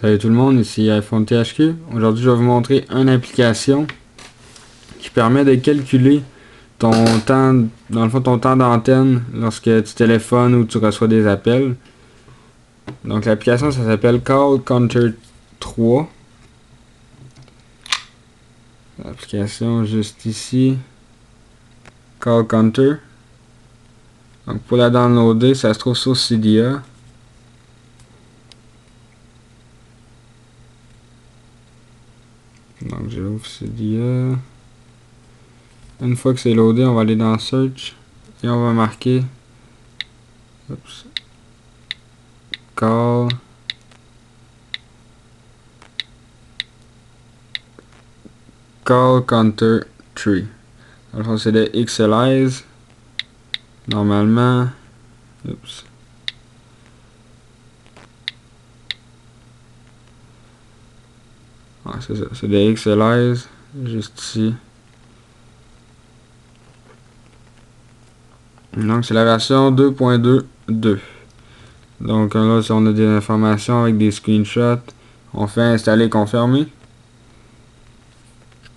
Salut tout le monde, ici iPhone THQ. Aujourd'hui, je vais vous montrer une application qui permet de calculer ton temps, dans le fond, ton temps d'antenne lorsque tu téléphones ou tu reçois des appels. Donc l'application, ça s'appelle Call Counter 3. L'application juste ici, Call Counter. Donc pour la downloader, ça se trouve sur Cydia. Donc j'ouvre Cydia. Une fois que c'est loadé, on va aller dans Search et on va marquer Call Counter 3. Dans le fond, c'est de Xelize. Normalement, oups. Ouais, c'est ça, c'est de Xelize, juste ici. Donc, c'est la version 2.2.2. Donc là, si on a des informations avec des screenshots, on fait installer confirmer.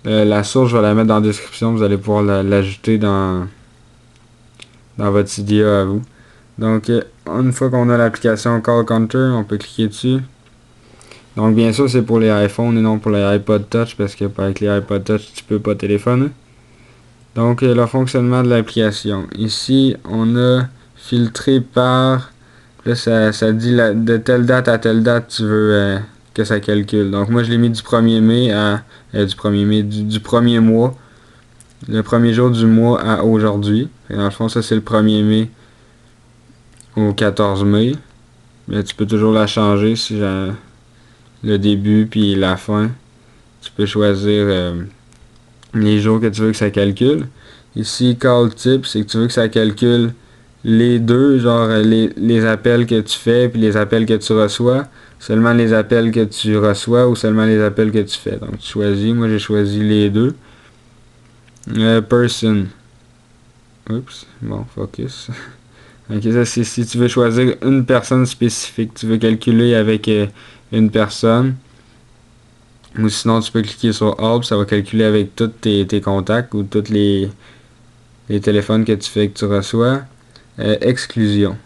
La source, je vais la mettre dans la description, vous allez pouvoir l'ajouter dans votre Cydia à vous. Donc, une fois qu'on a l'application Call Counter, on peut cliquer dessus. Donc, bien sûr, c'est pour les iPhones et non pour les iPod Touch, parce que avec les iPod Touch, tu peux pas téléphoner. Donc, le fonctionnement de l'application. Ici, on a filtré par... Là, ça dit de telle date à telle date, tu veux que ça calcule. Donc, moi, je l'ai mis du 1er mai à... du 1er mai, du 1er mois. Le premier jour du mois à aujourd'hui. Et dans le fond, ça, c'est le 1er mai au 14 mai. Mais tu peux toujours la changer si j'ai le début puis la fin. Tu peux choisir les jours que tu veux que ça calcule. Ici, call type, c'est que tu veux que ça calcule les deux, genre les appels que tu fais puis les appels que tu reçois. Seulement les appels que tu reçois ou seulement les appels que tu fais. Donc tu choisis, moi j'ai choisi les deux. Person. Oups, bon, focus. Ok, ça c'est si tu veux choisir une personne spécifique, tu veux calculer avec une personne. Ou sinon tu peux cliquer sur All, ça va calculer avec tous tes contacts ou tous les téléphones que tu fais que tu reçois. Exclusion.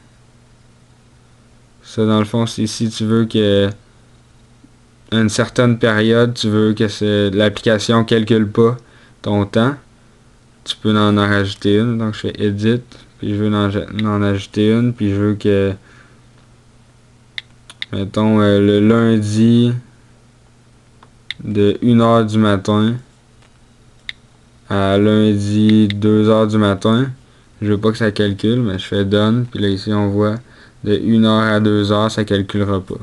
Ça dans le fond, c'est si tu veux que à une certaine période, tu veux que l'application calcule pas ton temps, tu peux en rajouter une. Donc je fais Edit, puis je veux en ajouter une, puis je veux que mettons le lundi de 1h du matin à lundi 2h du matin. Je veux pas que ça calcule, mais je fais Done, puis là ici on voit de 1h à 2h, ça calculera pas.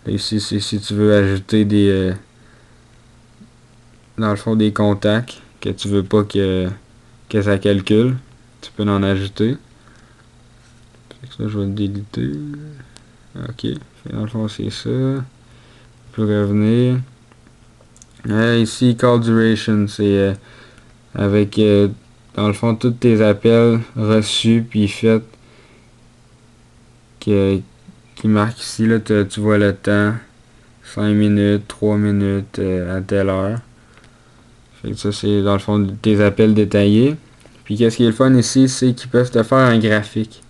Là, ici c'est si tu veux ajouter des dans le fond des contacts que tu veux pas que ça calcule, tu peux en ajouter. Ça je vais le déliter. Ok, dans le fond c'est ça. Tu peux revenir. Ici call duration, c'est avec dans le fond tous tes appels reçus puis faits qui marquent ici. Là, tu vois le temps, 5 minutes, 3 minutes à telle heure. Fait que ça c'est dans le fond tes appels détaillés. Puis qu'est-ce qui est le fun ici, c'est qu'ils peuvent te faire un graphique.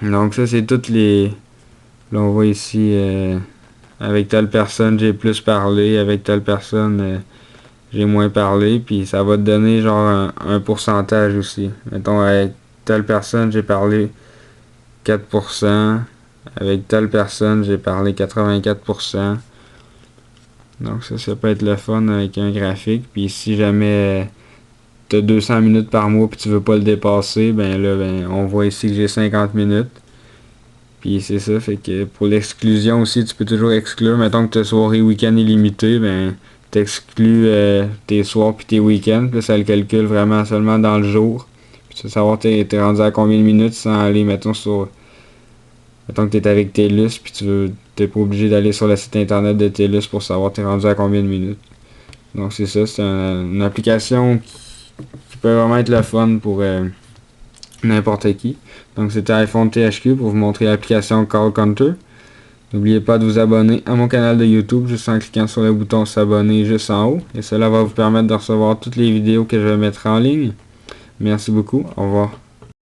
Donc ça c'est toutes les... Là on voit ici avec telle personne j'ai plus parlé, avec telle personne j'ai moins parlé, puis ça va te donner genre un pourcentage aussi. Mettons avec telle personne j'ai parlé 4%, avec telle personne j'ai parlé 84%. Donc ça peut être le fun avec un graphique. Puis si jamais t'as 200 minutes par mois puis tu veux pas le dépasser, ben là on voit ici que j'ai 50 minutes. Puis c'est ça, fait que pour l'exclusion aussi, tu peux toujours exclure. Mettons que ta soirée week-end illimitée, ben t'exclus tes soirs puis tes week-ends. Puis ça le calcule vraiment seulement dans le jour. Puis tu veux savoir t'es rendu à combien de minutes sans aller, mettons que t'es avec TELUS puis t'es pas obligé d'aller sur le site internet de TELUS pour savoir t'es rendu à combien de minutes. Donc c'est ça, c'est une application qui peut vraiment être le fun pour n'importe qui. Donc c'était iPhone THQ pour vous montrer l'application Call Counter. N'oubliez pas de vous abonner à mon canal de YouTube juste en cliquant sur le bouton s'abonner juste en haut. Et cela va vous permettre de recevoir toutes les vidéos que je vais mettre en ligne. Merci beaucoup. Au revoir.